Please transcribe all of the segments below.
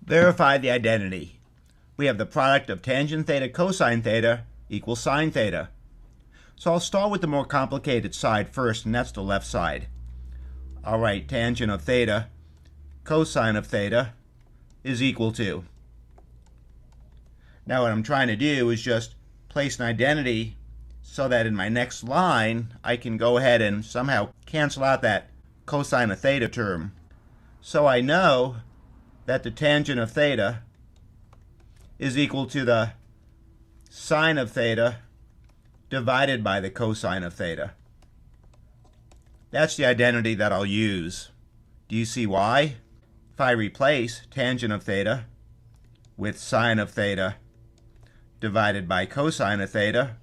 Verify the identity. We have the product of tangent theta cosine theta equals sine theta. So I'll start with the more complicated side first, and that's the left side. I'll write tangent of theta cosine of theta is equal to. Now what I'm trying to do is just place an identity so that in my next line I can go ahead and somehow cancel out that cosine of theta term. So I know that the tangent of theta is equal to the sine of theta divided by the cosine of theta. That's the identity that I'll use. Do you see why? If I replace tangent of theta with sine of theta divided by cosine of theta,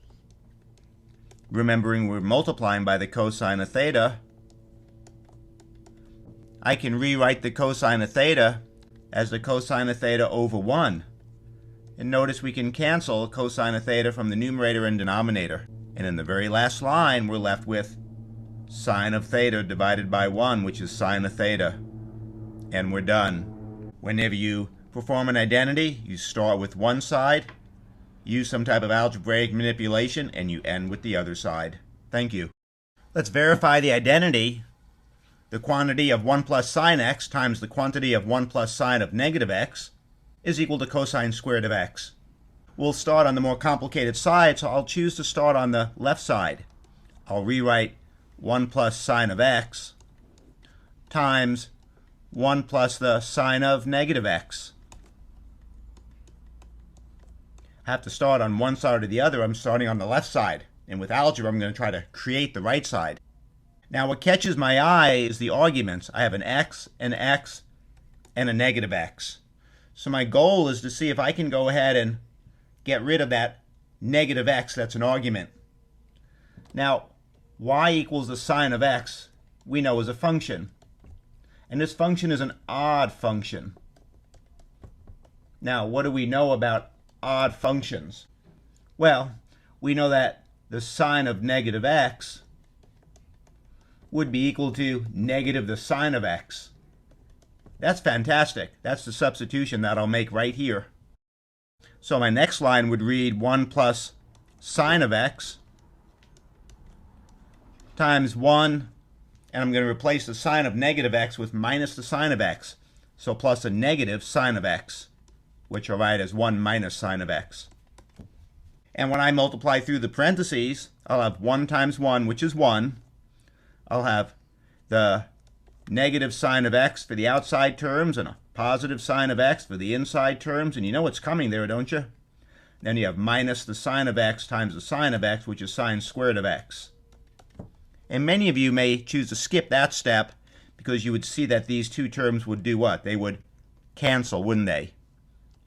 remembering we're multiplying by the cosine of theta, I can rewrite the cosine of theta as the cosine of theta over 1. And notice we can cancel cosine of theta from the numerator and denominator. And in the very last line, we're left with sine of theta divided by 1, which is sine of theta. And we're done. Whenever you perform an identity, you start with one side, use some type of algebraic manipulation, and you end with the other side. Thank you. Let's verify the identity. The quantity of 1 plus sine x times the quantity of 1 plus sine of negative x is equal to cosine squared of x. We'll start on the more complicated side, so I'll choose to start on the left side. I'll rewrite 1 plus sine of x times 1 plus the sine of negative x. I have to start on one side or the other. I'm starting on the left side. And with algebra, I'm going to try to create the right side. Now what catches my eye is the arguments. I have an x, and a negative x. So my goal is to see if I can go ahead and get rid of that negative x that's an argument. Now, y equals the sine of x we know is a function. And this function is an odd function. Now, what do we know about odd functions? Well, we know that the sine of negative x would be equal to negative the sine of x. That's fantastic. That's the substitution that I'll make right here. So my next line would read 1 plus sine of x times 1, and I'm going to replace the sine of negative x with minus the sine of x. So plus a negative sine of x, which I'll write as 1 minus sine of x. And when I multiply through the parentheses, I'll have 1 times 1, which is 1. I'll have the negative sine of x for the outside terms and a positive sine of x for the inside terms. And you know what's coming there, don't you? Then you have minus the sine of x times the sine of x, which is sine squared of x. And many of you may choose to skip that step because you would see that these two terms would do what? They would cancel, wouldn't they?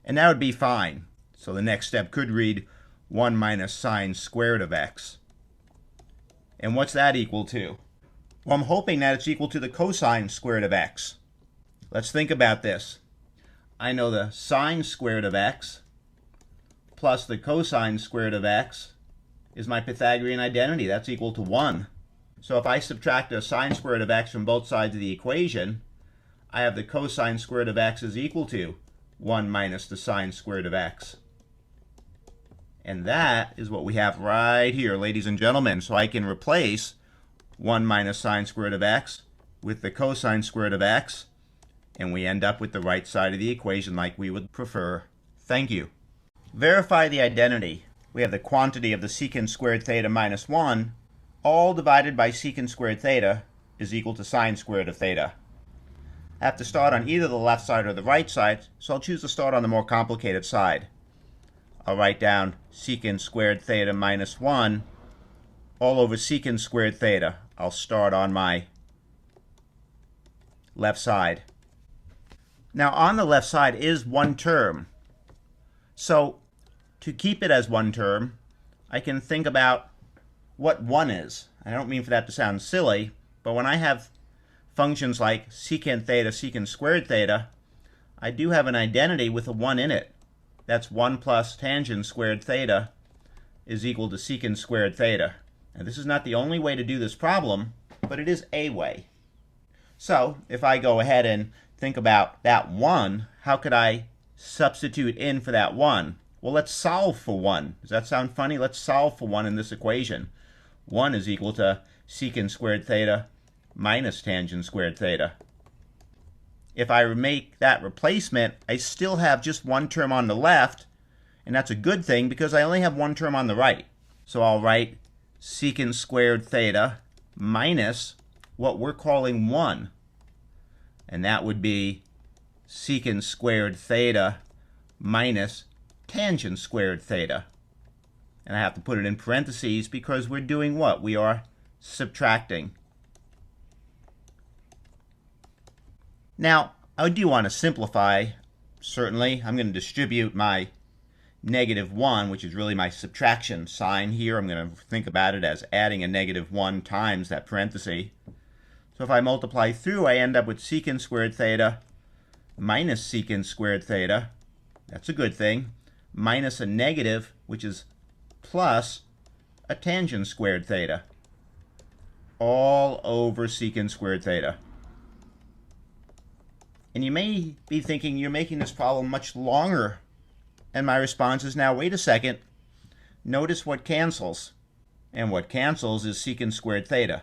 And that would be fine. So the next step could read 1 minus sine squared of x. And what's that equal to? Well, I'm hoping that it's equal to the cosine squared of x. Let's think about this. I know the sine squared of x plus the cosine squared of x is my Pythagorean identity. That's equal to 1. So if I subtract the sine squared of x from both sides of the equation, I have the cosine squared of x is equal to 1 minus the sine squared of x. And that is what we have right here, ladies and gentlemen. So I can replace 1 minus sine squared of x with the cosine squared of x, and we end up with the right side of the equation like we would prefer. Thank you. Verify the identity. We have the quantity of the secant squared theta minus 1, all divided by secant squared theta is equal to sine squared of theta. I have to start on either the left side or the right side, so I'll choose to start on the more complicated side. I'll write down secant squared theta minus 1 all over secant squared theta. I'll start on my left side. Now on the left side is one term. So to keep it as one term, I can think about what 1 is. I don't mean for that to sound silly, but when I have functions like secant theta, secant squared theta, I do have an identity with a 1 in it. That's 1 plus tangent squared theta is equal to secant squared theta. Now this is not the only way to do this problem, but it is a way. So if I go ahead and think about that 1, how could I substitute in for that 1? Well, let's solve for 1. Does that sound funny? Let's solve for 1 in this equation. 1 is equal to secant squared theta minus tangent squared theta. If I make that replacement, I still have just one term on the left, and that's a good thing because I only have one term on the right. So I'll write secant squared theta minus what we're calling 1. And that would be secant squared theta minus tangent squared theta. And I have to put it in parentheses because we're doing what? We are subtracting. Now, I do want to simplify. Certainly, I'm going to distribute my -1, which is really my subtraction sign here. I'm going to think about it as adding a -1 times that parenthesis. So if I multiply through, I end up with secant squared theta minus secant squared theta. That's a good thing. Minus a negative, which is plus a tangent squared theta. All over secant squared theta. And you may be thinking you're making this problem much longer. And my response is now, wait a second. Notice what cancels. And what cancels is secant squared theta.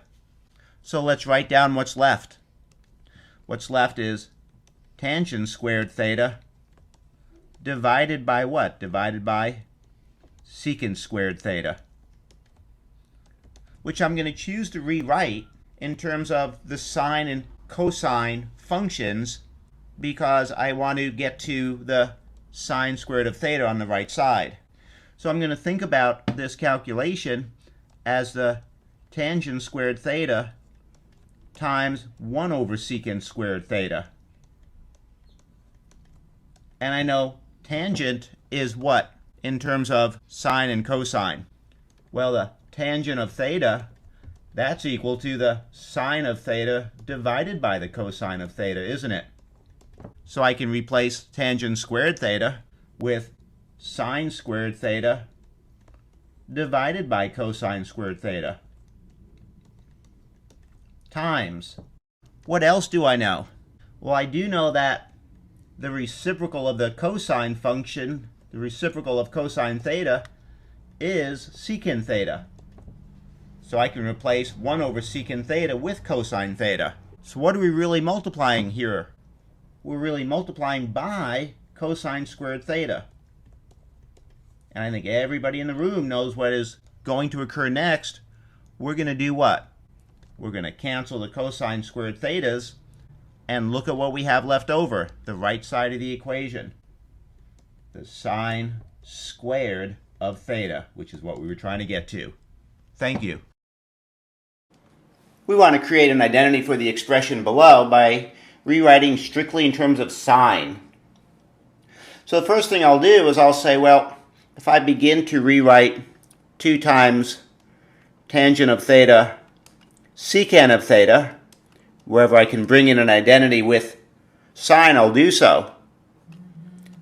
So let's write down what's left. What's left is tangent squared theta divided by what? Divided by secant squared theta. Which I'm going to choose to rewrite in terms of the sine and cosine functions because I want to get to the sine squared of theta on the right side. So I'm going to think about this calculation as the tangent squared theta times 1 over secant squared theta. And I know tangent is what in terms of sine and cosine? Well, the tangent of theta, that's equal to the sine of theta divided by the cosine of theta, isn't it? So I can replace tangent squared theta with sine squared theta divided by cosine squared theta times. What else do I know? Well, I do know that the reciprocal of the cosine function, the reciprocal of cosine theta, is secant theta. So I can replace 1 over secant theta with cosine theta. So what are we really multiplying here? We're really multiplying by cosine squared theta. And I think everybody in the room knows what is going to occur next. We're going to do what? We're going to cancel the cosine squared thetas and look at what we have left over, the right side of the equation. The sine squared of theta, which is what we were trying to get to. Thank you. We want to create an identity for the expression below by rewriting strictly in terms of sine. So the first thing I'll do is I'll say, well, if I begin to rewrite 2 times tangent of theta, secant of theta, wherever I can bring in an identity with sine, I'll do so.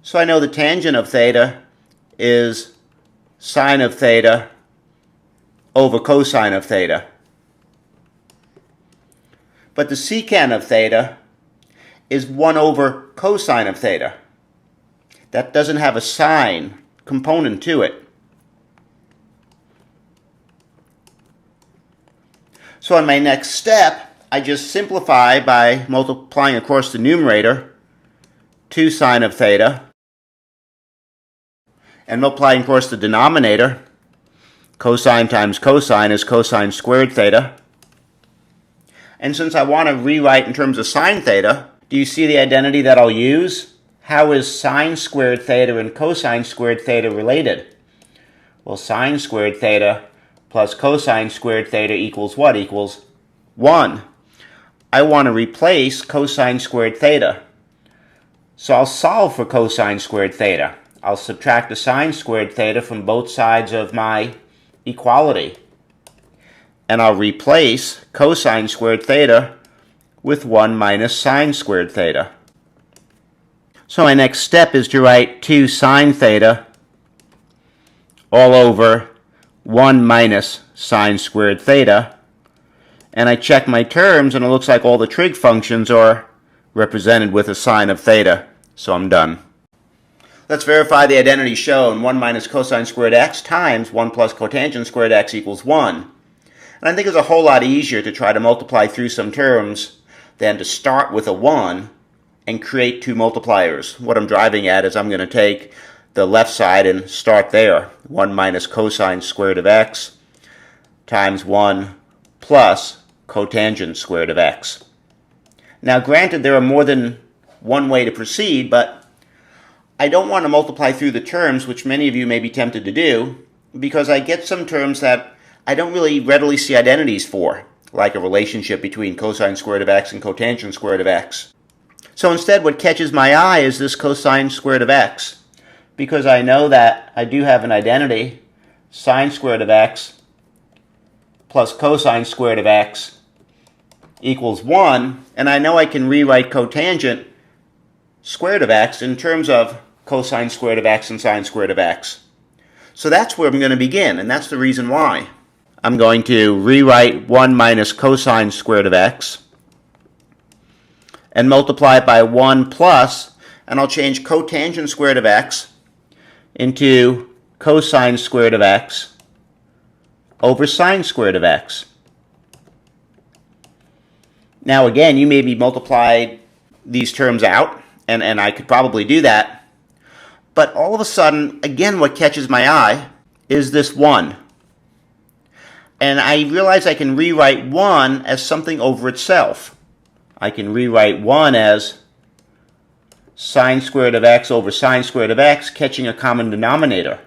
So I know the tangent of theta is sine of theta over cosine of theta. But the secant of theta is 1 over cosine of theta. That doesn't have a sine component to it. So in my next step, I just simplify by multiplying across the numerator 2 sine of theta and multiplying across the denominator. Cosine times cosine is cosine squared theta. And since I want to rewrite in terms of sine theta, do you see the identity that I'll use? How is sine squared theta and cosine squared theta related? Well, sine squared theta plus cosine squared theta equals what? Equals 1. I want to replace cosine squared theta. So I'll solve for cosine squared theta. I'll subtract the sine squared theta from both sides of my equality. And I'll replace cosine squared theta with 1 minus sine squared theta. So my next step is to write 2 sine theta all over 1 minus sine squared theta. and I check my terms, and it looks like all the trig functions are represented with a sine of theta. So I'm done. Let's verify the identity shown. 1 minus cosine squared x times 1 plus cotangent squared x equals 1. And I think it's a whole lot easier to try to multiply through some terms than to start with a 1 and create two multipliers. What I'm driving at is I'm going to take the left side and start there. 1 minus cosine squared of x times 1 plus cotangent squared of x. Now granted, there are more than one way to proceed, but I don't want to multiply through the terms, which many of you may be tempted to do, because I get some terms that I don't really readily see identities for, like a relationship between cosine squared of x and cotangent squared of x. So instead, what catches my eye is this cosine squared of x, because I know that I do have an identity, sine squared of x plus cosine squared of x equals 1, and I know I can rewrite cotangent squared of x in terms of cosine squared of x and sine squared of x. So that's where I'm going to begin, and that's the reason why. I'm going to rewrite 1 minus cosine squared of x and multiply it by 1 plus, and I'll change cotangent squared of x into cosine squared of x over sine squared of x. Now again, you maybe multiply these terms out, and I could probably do that, but all of a sudden, again, what catches my eye is this 1. And I realize I can rewrite 1 as something over itself. I can rewrite 1 as sine squared of x over sine squared of x, catching a common denominator.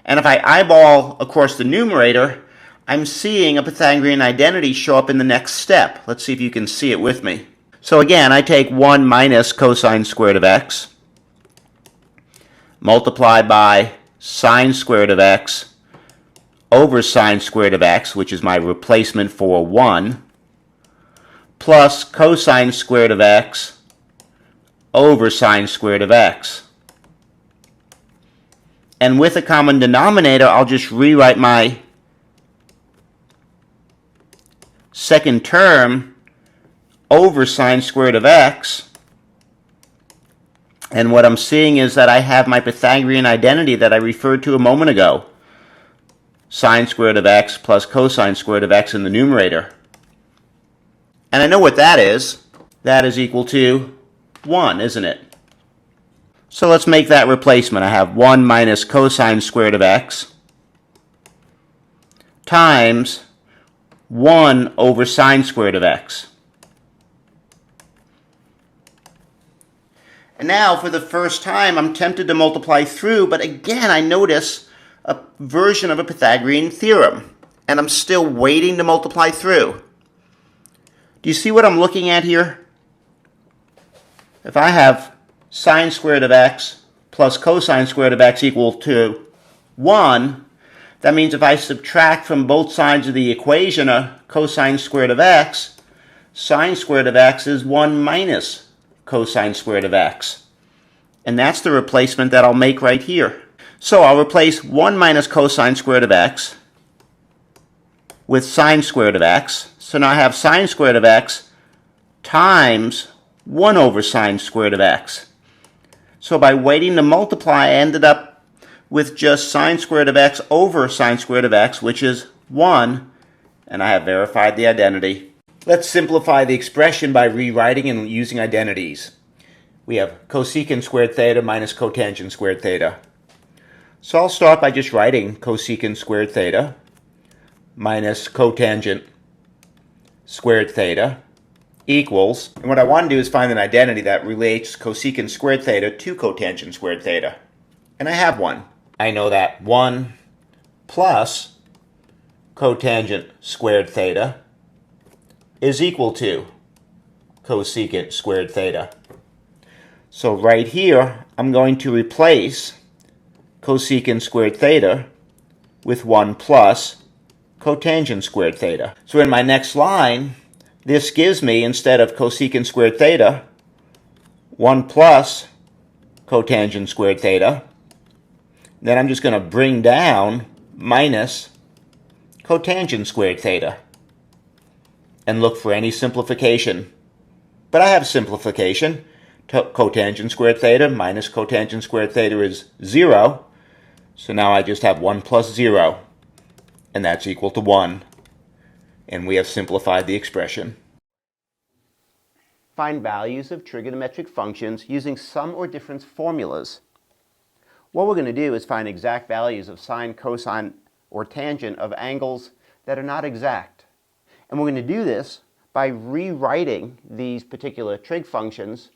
And if I eyeball across the numerator, I'm seeing a Pythagorean identity show up in the next step. Let's see if you can see it with me. So again, I take 1 minus cosine squared of x, multiply by sine squared of x over sine squared of x, which is my replacement for 1, plus cosine squared of x over sine squared of x. And with a common denominator, I'll just rewrite my second term over sine squared of x. And what I'm seeing is that I have my Pythagorean identity that I referred to a moment ago. Sine squared of x plus cosine squared of x in the numerator. And I know what that is. That is equal to 1, isn't it? So let's make that replacement. I have 1 minus cosine squared of x times 1 over sine squared of x. And now, for the first time, I'm tempted to multiply through, but again, I notice a version of a Pythagorean theorem, and I'm still waiting to multiply through. Do you see what I'm looking at here? If I have sine squared of x plus cosine squared of x equal to 1, that means if I subtract from both sides of the equation a cosine squared of x, sine squared of x is 1 minus cosine squared of x. And that's the replacement that I'll make right here. So I'll replace 1 minus cosine squared of x with sine squared of x. So now I have sine squared of x times 1 over sine squared of x. So by waiting to multiply, I ended up with just sine squared of x over sine squared of x, which is 1, and I have verified the identity. Let's simplify the expression by rewriting and using identities. We have cosecant squared theta minus cotangent squared theta. So I'll start by just writing cosecant squared theta minus cotangent squared theta equals, and what I want to do is find an identity that relates cosecant squared theta to cotangent squared theta. And I have one. I know that 1 plus cotangent squared theta is equal to cosecant squared theta. So right here, I'm going to replace cosecant squared theta with 1 plus cotangent squared theta. So in my next line, this gives me, instead of cosecant squared theta, 1 plus cotangent squared theta. Then I'm just going to bring down minus cotangent squared theta. and look for any simplification. But I have simplification. Cotangent squared theta minus cotangent squared theta is 0. So now I just have 1 plus 0, and that's equal to 1. And we have simplified the expression. Find values of trigonometric functions using sum or difference formulas. What we're going to do is find exact values of sine, cosine, or tangent of angles that are not exact. And we're going to do this by rewriting these particular trig functions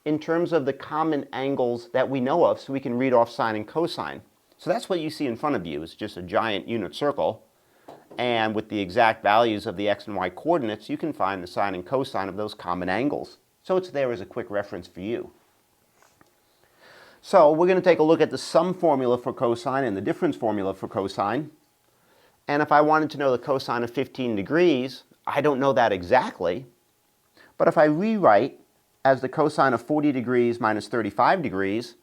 in terms of the common angles that we know of, so we can read off sine and cosine. So that's what you see in front of you, is just a giant unit circle. And with the exact values of the x and y coordinates, you can find the sine and cosine of those common angles. So it's there as a quick reference for you. So we're going to take a look at the sum formula for cosine and the difference formula for cosine. And if I wanted to know the cosine of 15 degrees, I don't know that exactly. But if I rewrite as the cosine of 40 degrees minus 35 degrees,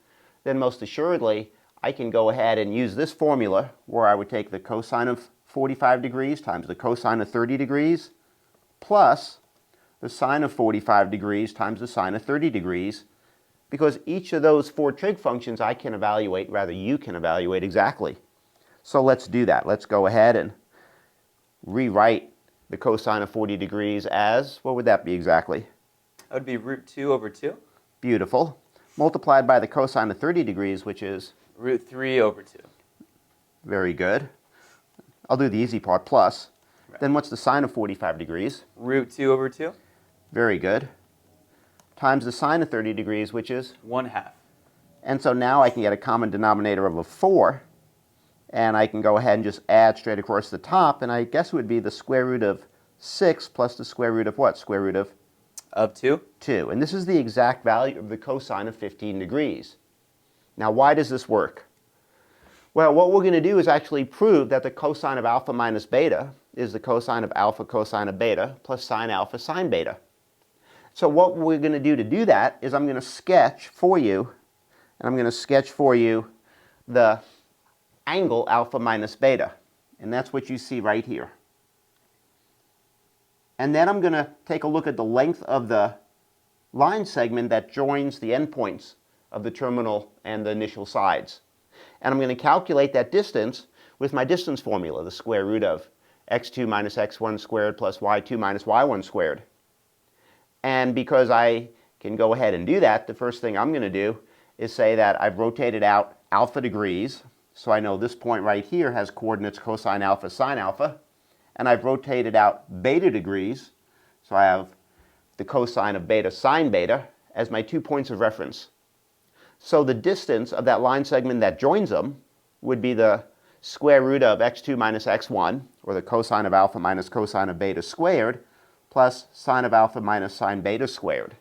then most assuredly I can go ahead and use this formula where I would take the cosine of 45 degrees times the cosine of 30 degrees plus the sine of 45 degrees times the sine of 30 degrees, because each of those 4 trig functions I can evaluate, rather you can evaluate exactly. So let's do that. Let's go ahead and rewrite the cosine of 40 degrees as, what would that be exactly? That would be root 2 over 2. Beautiful. Multiplied by the cosine of 30 degrees, which is? Root 3 over 2. Very good. I'll do the easy part, plus. Right. Then what's the sine of 45 degrees? Root 2 over 2. Very good. Times the sine of 30 degrees, which is? 1/2. And so now I can get a common denominator of a 4. And I can go ahead and just add straight across the top, and I guess it would be the square root of 6 plus the square root of what? Square root of? Of 2. 2. And this is the exact value of the cosine of 15 degrees. Now, why does this work? Well, what we're going to do is actually prove that the cosine of alpha minus beta is the cosine of alpha cosine of beta plus sine alpha sine beta. So what we're going to do that is I'm going to sketch for you, the angle alpha minus beta. And that's what you see right here. And then I'm going to take a look at the length of the line segment that joins the endpoints of the terminal and the initial sides. And I'm going to calculate that distance with my distance formula, the square root of x2 minus x1 squared plus y2 minus y1 squared. And because I can go ahead and do that, the first thing I'm going to do is say that I've rotated out alpha degrees. So I know this point right here has coordinates cosine alpha, sine alpha. And I've rotated out beta degrees. So I have the cosine of beta, sine beta as my 2 points of reference. So the distance of that line segment that joins them would be the square root of x2 minus x1, or the cosine of alpha minus cosine of beta squared, plus sine of alpha minus sine beta squared.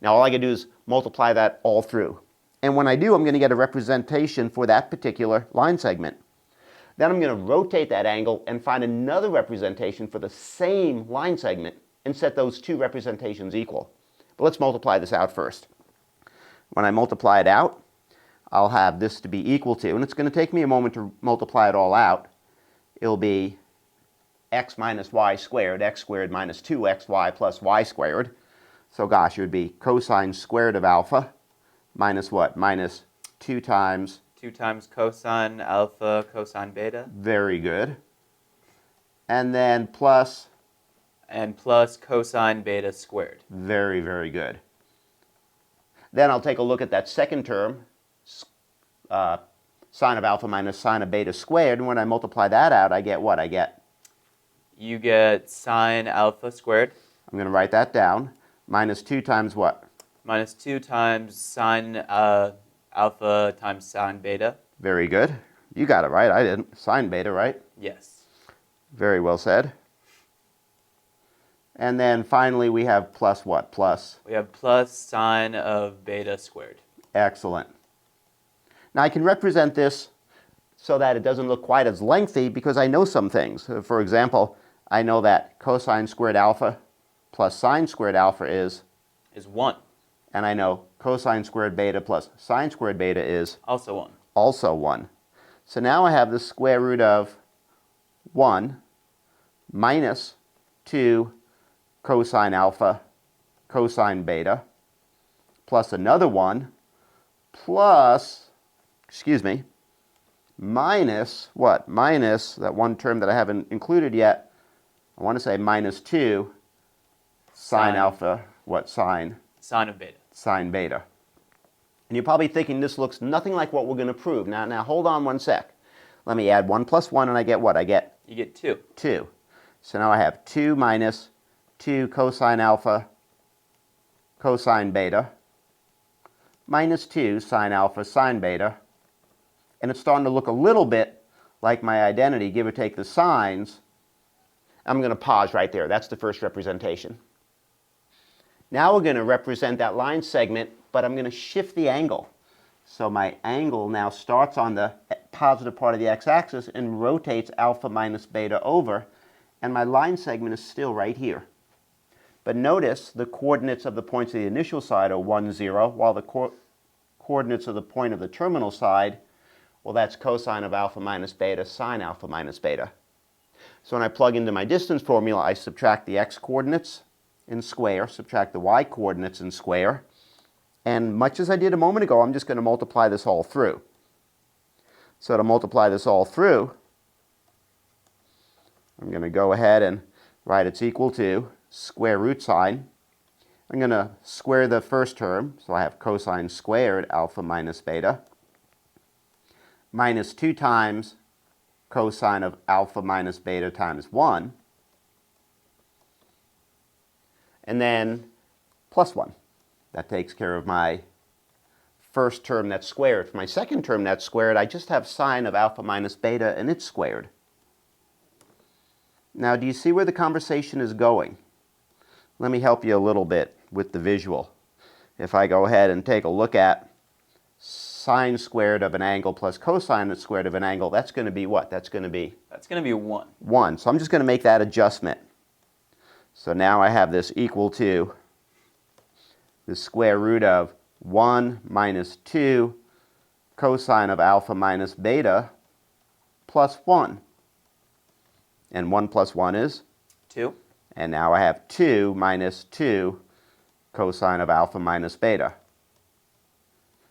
Now all I can do is multiply that all through. And when I do, I'm going to get a representation for that particular line segment. Then I'm going to rotate that angle and find another representation for the same line segment and set those 2 representations equal. But let's multiply this out first. When I multiply it out, I'll have this to be equal to, and it's going to take me a moment to multiply it all out. It'll be x minus y squared, x squared minus 2xy plus y squared. So gosh, it would be cosine squared of alpha minus what? Minus 2 times? 2 times cosine alpha cosine beta. Very good. And then plus? And plus cosine beta squared. Very, very good. Then I'll take a look at that second term, sine of alpha minus sine of beta squared, and when I multiply that out, I get what? You get sine alpha squared. I'm going to write that down. Minus 2 times what? Minus 2 times sine alpha times sine beta. Very good. You got it right. I didn't. Sine beta, right? Yes. Very well said. And then finally we have plus what? Plus? We have plus sine of beta squared. Excellent. Now I can represent this so that it doesn't look quite as lengthy because I know some things. For example, I know that cosine squared alpha plus sine squared alpha is 1. And I know cosine squared beta plus sine squared beta is? Also 1. Also 1. So now I have the square root of 1 minus 2 cosine alpha cosine beta plus another 1 plus, minus what? Minus that one term that I haven't included yet. I want to say minus 2 sine alpha, what? Sine of beta. Sine beta. And you're probably thinking this looks nothing like what we're going to prove. Now hold on one sec. Let me add 1 plus 1 and I get what? You get 2. 2. So now I have 2 minus 2 cosine alpha cosine beta minus 2 sine alpha sine beta. And it's starting to look a little bit like my identity, give or take the signs. I'm going to pause right there. That's the first representation. Now we're going to represent that line segment, but I'm going to shift the angle. So my angle now starts on the positive part of the x-axis and rotates alpha minus beta over, and my line segment is still right here. But notice the coordinates of the points of the initial side are 1, 0, while the coordinates of the point of the terminal side, well, that's cosine of alpha minus beta sine alpha minus beta. So when I plug into my distance formula, I subtract the x-coordinates in square, subtract the y-coordinates in square, and much as I did a moment ago, I'm just going to multiply this all through. So to multiply this all through, I'm going to go ahead and write it's equal to square root sign. I'm going to square the first term, so I have cosine squared alpha minus beta, minus 2 times cosine of alpha minus beta times 1, and then plus 1. That takes care of my first term that's squared. For my second term that's squared, I just have sine of alpha minus beta and it's squared. Now, do you see where the conversation is going? Let me help you a little bit with the visual. If I go ahead and take a look at sine squared of an angle plus cosine squared of an angle, that's going to be what? That's going to be 1. 1. So I'm just going to make that adjustment. So now I have this equal to the square root of 1 minus 2 cosine of alpha minus beta plus 1. And 1 plus 1 is? 2. And now I have 2 minus 2 cosine of alpha minus beta.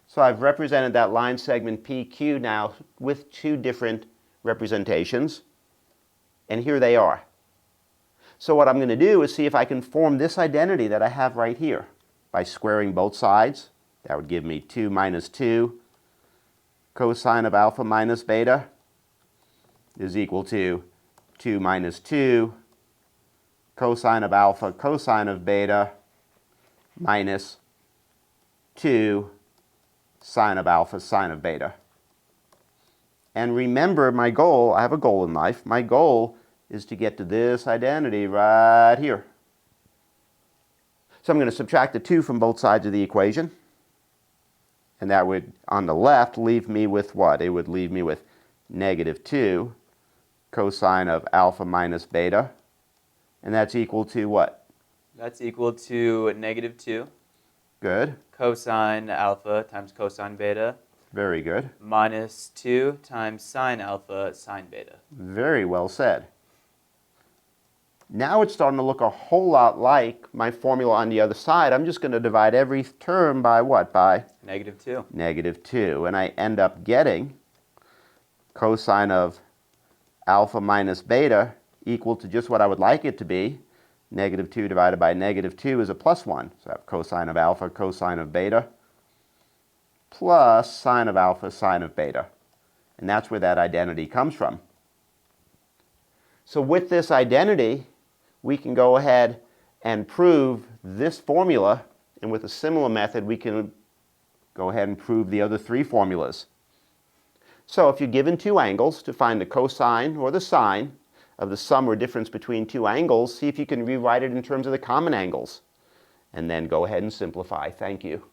So I've represented that line segment PQ now with 2 different representations. And here they are. So what I'm going to do is see if I can form this identity that I have right here by squaring both sides. That would give me 2 minus 2 cosine of alpha minus beta is equal to 2 minus 2 cosine of alpha cosine of beta minus 2 sine of alpha sine of beta. And remember my goal, I have a goal in life, my goal is to get to this identity right here. So I'm going to subtract the 2 from both sides of the equation. And that would, on the left, leave me with what? It would leave me with negative 2 cosine of alpha minus beta. And that's equal to what? That's equal to negative 2. Good. Cosine alpha times cosine beta. Very good. Minus 2 times sine alpha sine beta. Very well said. Now it's starting to look a whole lot like my formula on the other side. I'm just going to divide every term by what? By? Negative 2. Negative 2. And I end up getting cosine of alpha minus beta equal to just what I would like it to be. Negative 2 divided by negative 2 is a plus 1. So I have cosine of alpha cosine of beta plus sine of alpha sine of beta. And that's where that identity comes from. So with this identity, we can go ahead and prove this formula, and with a similar method we can go ahead and prove the other 3 formulas. So if you're given 2 angles, to find the cosine or the sine of the sum or difference between 2 angles, see if you can rewrite it in terms of the common angles, and then go ahead and simplify. Thank you.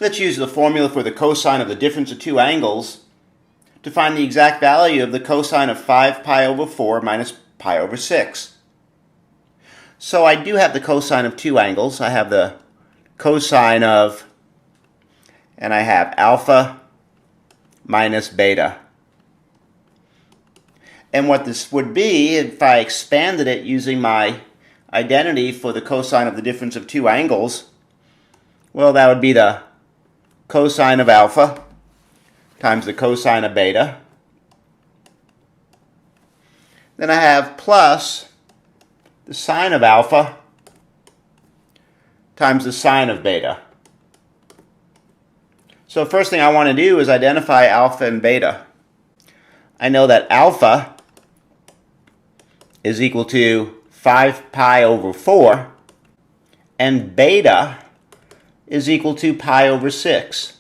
Let's use the formula for the cosine of the difference of 2 angles to find the exact value of the cosine of 5 pi over 4 minus pi over 6. So I do have the cosine of 2 angles. I have the cosine of, and I have alpha minus beta. And what this would be, if I expanded it using my identity for the cosine of the difference of two angles, well, that would be the cosine of alpha times the cosine of beta. Then I have plus the sine of alpha times the sine of beta. So the first thing I want to do is identify alpha and beta. I know that alpha is equal to 5 pi over 4, and beta is equal to pi over 6.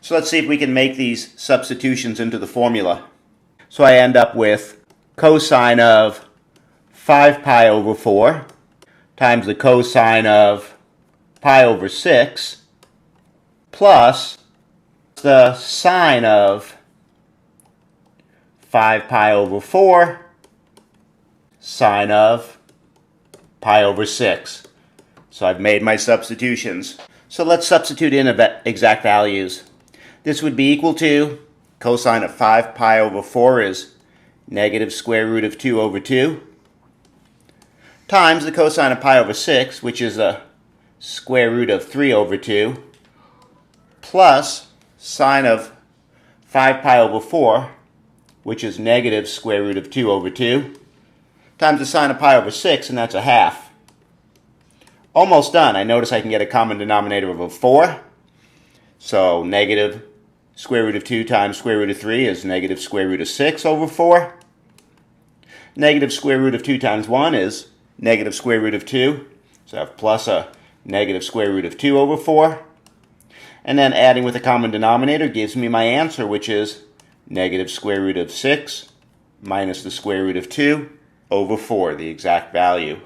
So let's see if we can make these substitutions into the formula. So I end up with cosine of 5 pi over 4 times the cosine of pi over 6 plus the sine of 5 pi over 4 sine of pi over 6. So I've made my substitutions. So let's substitute in exact values. This would be equal to cosine of 5 pi over 4 is negative square root of 2 over 2 times the cosine of pi over 6, which is a square root of 3 over 2, plus sine of 5 pi over 4, which is negative square root of 2 over 2, times the sine of pi over 6, and that's a half. Almost done. I notice I can get a common denominator of a 4. So negative square root of 2 times square root of 3 is negative square root of 6 over 4. Negative square root of 2 times 1 is negative square root of 2. So I have plus a negative square root of 2 over 4. And then adding with a common denominator gives me my answer, which is negative square root of 6 minus the square root of 2 over 4, the exact value.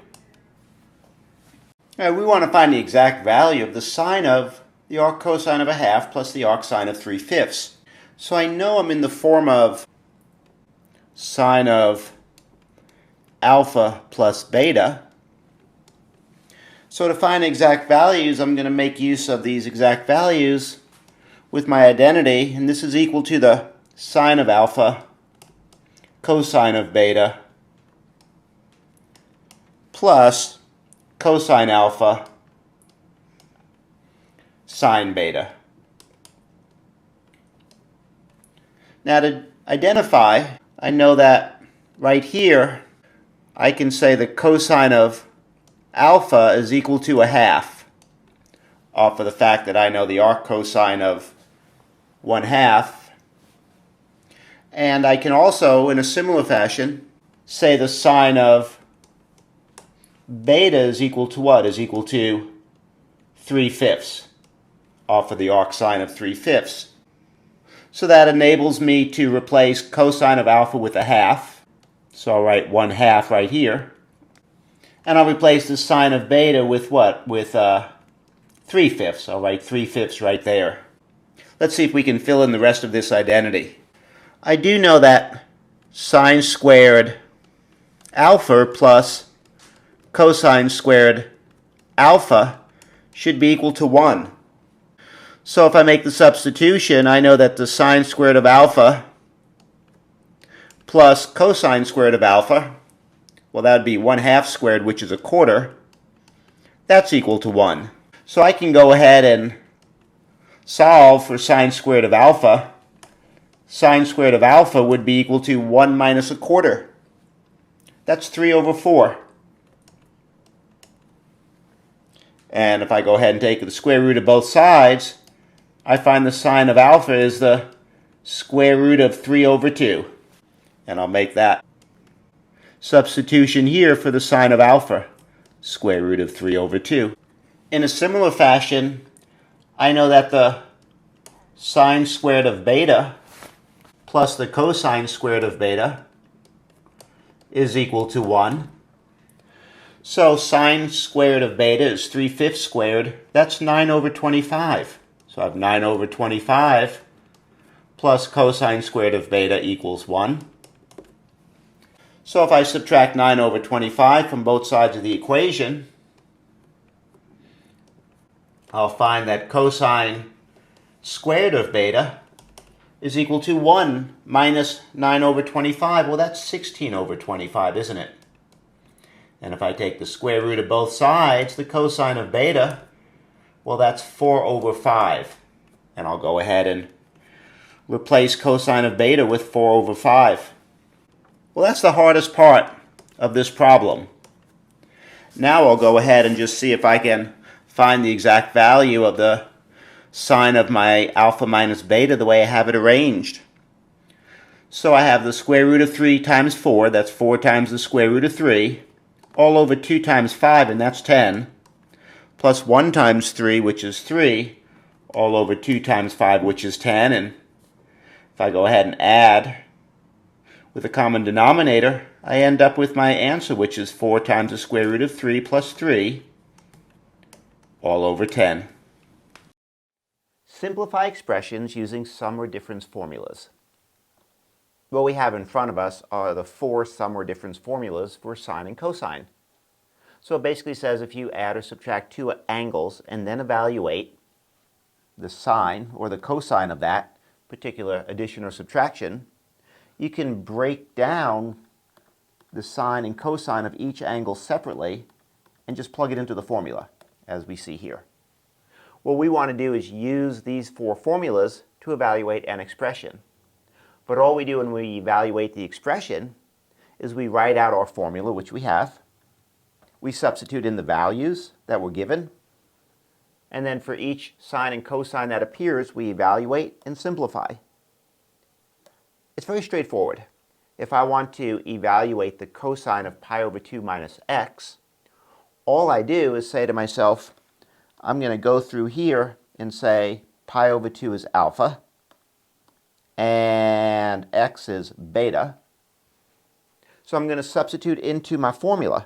All right, we want to find the exact value of the sine of the arc cosine of a half plus the arc sine of 3/5. So I know I'm in the form of sine of alpha plus beta. So to find exact values, I'm going to make use of these exact values with my identity, and this is equal to the sine of alpha cosine of beta plus cosine alpha sine beta. Now to identify, I know that right here I can say the cosine of alpha is equal to a half off of the fact that I know the arc cosine of 1/2. And I can also, in a similar fashion, say the sine of beta is equal to what? Is equal to 3/5 off of the arc sine of 3/5. So that enables me to replace cosine of alpha with a half. So I'll write 1/2 right here. And I'll replace the sine of beta with what? With 3/5. I'll write 3/5 right there. Let's see if we can fill in the rest of this identity. I do know that sine squared alpha plus cosine squared alpha should be equal to 1. So if I make the substitution, I know that the sine squared of alpha plus cosine squared of alpha, well, that would be 1/2 squared, which is a quarter. That's equal to 1. So I can go ahead and solve for sine squared of alpha. Sine squared of alpha would be equal to 1 minus a quarter. That's 3 over 4. And if I go ahead and take the square root of both sides, I find the sine of alpha is the square root of 3 over 2. And I'll make that substitution here for the sine of alpha, square root of 3 over 2. In a similar fashion, I know that the sine squared of beta plus the cosine squared of beta is equal to 1. So sine squared of beta is 3/5 squared. That's 9 over 25. So I have 9 over 25 plus cosine squared of beta equals 1. So if I subtract 9 over 25 from both sides of the equation, I'll find that cosine squared of beta is equal to 1 minus 9 over 25. Well, that's 16 over 25, isn't it? And if I take the square root of both sides, the cosine of beta, well, that's 4 over 5. And I'll go ahead and replace cosine of beta with 4 over 5. Well, that's the hardest part of this problem. Now I'll go ahead and just see if I can find the exact value of the sine of my alpha minus beta the way I have it arranged. So I have the square root of 3 times 4, that's 4 times the square root of 3, all over 2 times 5, and that's 10, plus 1 times 3, which is 3, all over 2 times 5, which is 10, and if I go ahead and add with a common denominator, I end up with my answer, which is 4 times the square root of 3 plus 3, all over 10. Simplify expressions using sum or difference formulas. What we have in front of us are the 4 sum or difference formulas for sine and cosine. So it basically says if you add or subtract 2 angles and then evaluate the sine or the cosine of that particular addition or subtraction, you can break down the sine and cosine of each angle separately and just plug it into the formula, as we see here. What we want to do is use these 4 formulas to evaluate an expression. But all we do when we evaluate the expression is we write out our formula, which we have. We substitute in the values that were given. And then for each sine and cosine that appears, we evaluate and simplify. It's very straightforward. If I want to evaluate the cosine of pi over 2 minus x, all I do is say to myself, I'm going to go through here and say pi over 2 is alpha and x is beta. So I'm going to substitute into my formula.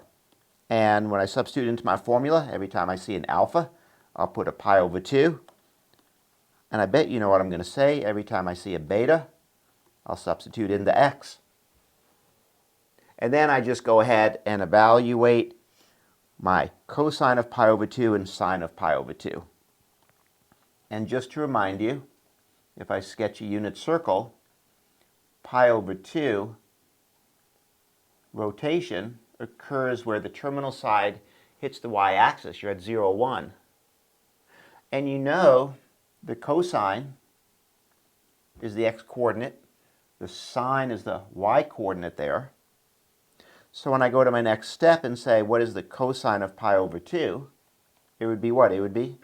And when I substitute into my formula, every time I see an alpha, I'll put a pi over 2. And I bet you know what I'm going to say. Every time I see a beta, I'll substitute in the x. And then I just go ahead and evaluate my cosine of pi over 2 and sine of pi over 2. And just to remind you, if I sketch a unit circle, pi over 2 rotation occurs where the terminal side hits the y-axis. You're at 0, 1. And you know the cosine is the x-coordinate, the sine is the y-coordinate there. So when I go to my next step and say, what is the cosine of pi over 2? It would be what? It would be?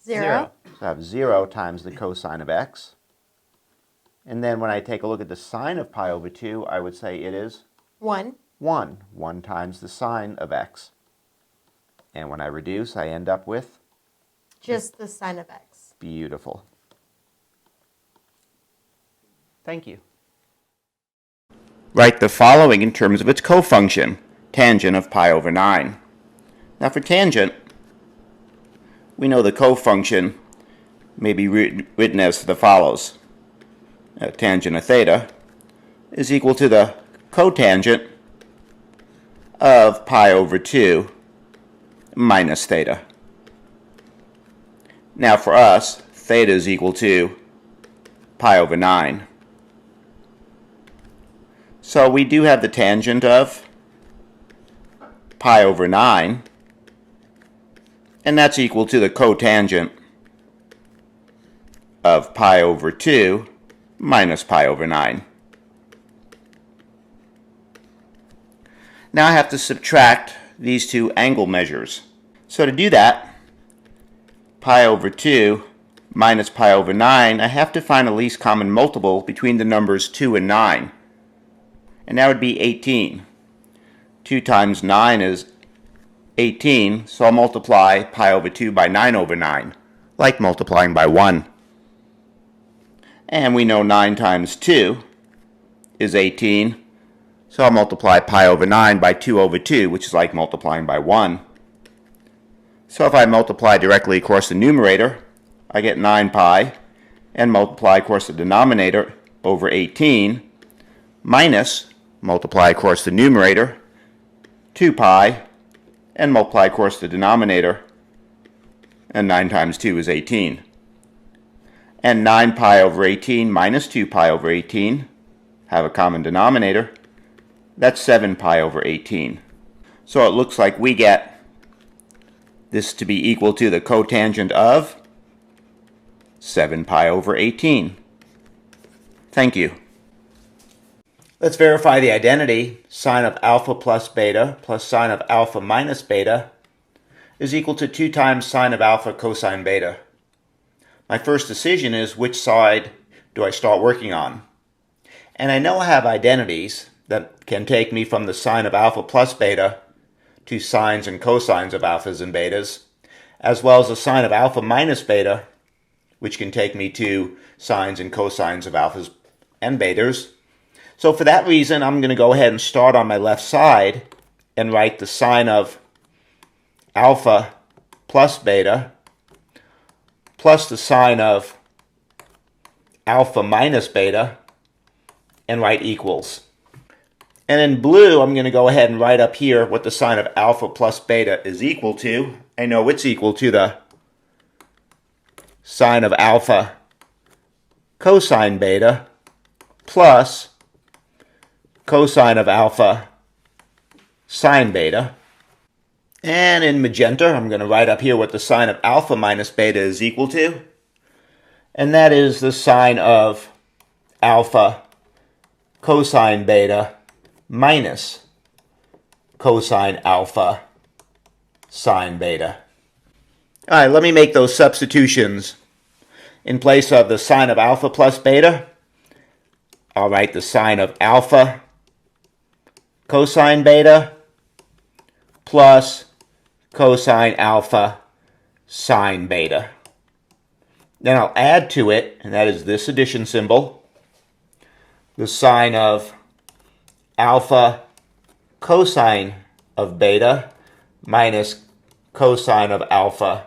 0. So I have 0 times the cosine of x. And then when I take a look at the sine of pi over 2, I would say it is? 1. 1. 1 times the sine of x. And when I reduce, I end up with? Just the sine of x. Beautiful. Thank you. Write the following in terms of its cofunction, tangent of pi over 9. Now for tangent, we know the cofunction may be written as the follows. Tangent of theta is equal to the cotangent of pi over 2 minus theta. Now for us, theta is equal to pi over 9. So we do have the tangent of pi over 9, and that's equal to the cotangent of pi over 2 minus pi over 9. Now I have to subtract these 2 angle measures. So to do that, pi over 2 minus pi over 9, I have to find the least common multiple between the numbers 2 and 9. And that would be 18. 2 times 9 is 18, so I'll multiply pi over 2 by 9 over 9, like multiplying by 1. And we know 9 times 2 is 18, so I'll multiply pi over 9 by 2 over 2, which is like multiplying by 1. So if I multiply directly across the numerator, I get 9 pi, and multiply across the denominator over 18, minus multiply across the numerator 2 pi, and multiply across the denominator, and 9 times 2 is 18. and 9 pi over 18 minus 2 pi over 18 have a common denominator. That's 7 pi over 18. So it looks like we get this to be equal to the cotangent of 7 pi over 18. Thank you. Let's verify the identity. Sine of alpha plus beta plus sine of alpha minus beta is equal to 2 times sine of alpha cosine beta. My first decision is which side do I start working on? And I know I have identities that can take me from the sine of alpha plus beta to sines and cosines of alphas and betas, as well as the sine of alpha minus beta, which can take me to sines and cosines of alphas and betas. So for that reason, I'm going to go ahead and start on my left side and write the sine of alpha plus beta plus the sine of alpha minus beta and write equals. And in blue, I'm going to go ahead and write up here what the sine of alpha plus beta is equal to. I know it's equal to the sine of alpha cosine beta plus cosine of alpha sine beta. And in magenta, I'm going to write up here what the sine of alpha minus beta is equal to. And that is the sine of alpha cosine beta minus cosine alpha sine beta. All right, let me make those substitutions. In place of the sine of alpha plus beta, I'll write the sine of alpha cosine beta plus cosine alpha sine beta. Then I'll add to it, and that is this addition symbol, the sine of alpha cosine of beta minus cosine of alpha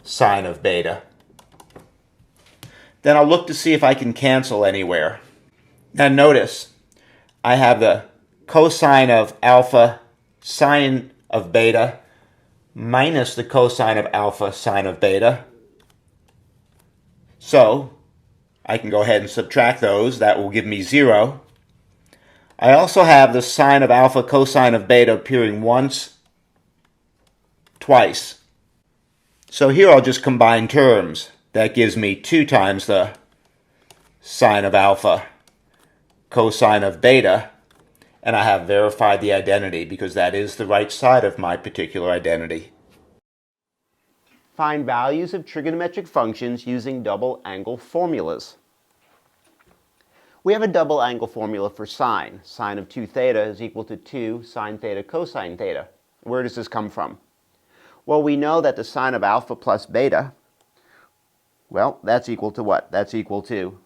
sine of beta. Then I'll look to see if I can cancel anywhere. Now notice, I have the cosine of alpha sine of beta minus the cosine of alpha sine of beta. So I can go ahead and subtract those. That will give me 0. I also have the sine of alpha cosine of beta appearing once, twice. So here I'll just combine terms. That gives me 2 times the sine of alpha cosine of beta, and I have verified the identity because that is the right side of my particular identity. Find values of trigonometric functions using double angle formulas. We have a double angle formula for sine. Sine of 2 theta is equal to 2 sine theta cosine theta. Where does this come from? Well, we know that the sine of alpha plus beta, well, that's equal to what? That's equal to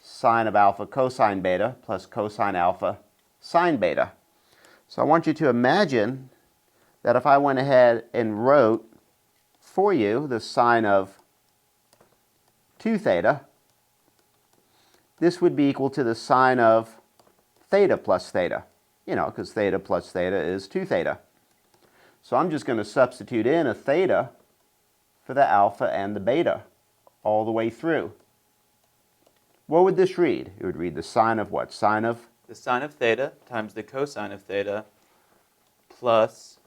sine of alpha cosine beta plus cosine alpha sine beta. So I want you to imagine that if I went ahead and wrote for you the sine of 2 theta, this would be equal to the sine of theta plus theta, because theta plus theta is 2 theta. So I'm just going to substitute in a theta for the alpha and the beta all the way through. What would this read? It would read the sine of what? Sine of? The sine of theta times the cosine of theta plus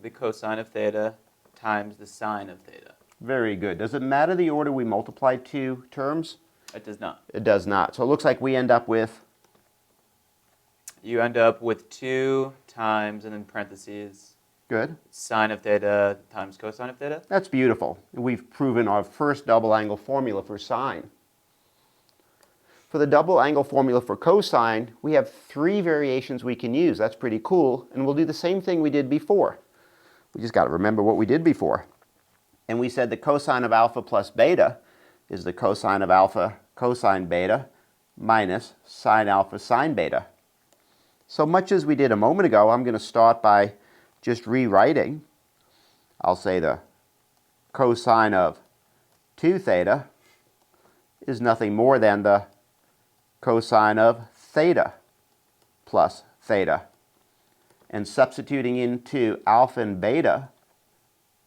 the cosine of theta times the sine of theta. Very good. Does it matter the order we multiply 2 terms? It does not. It does not. So it looks like we end up with? You end up with 2 times, and then parentheses, Good. sine of theta times cosine of theta. That's beautiful. We've proven our first double angle formula for sine. For the double angle formula for cosine, we have 3 variations we can use. That's pretty cool. And we'll do the same thing we did before. We just got to remember what we did before. And we said the cosine of alpha plus beta is the cosine of alpha cosine beta minus sine alpha sine beta. So much as we did a moment ago, I'm going to start by just rewriting. I'll say the cosine of 2 theta is nothing more than the cosine of theta plus theta. And substituting into alpha and beta,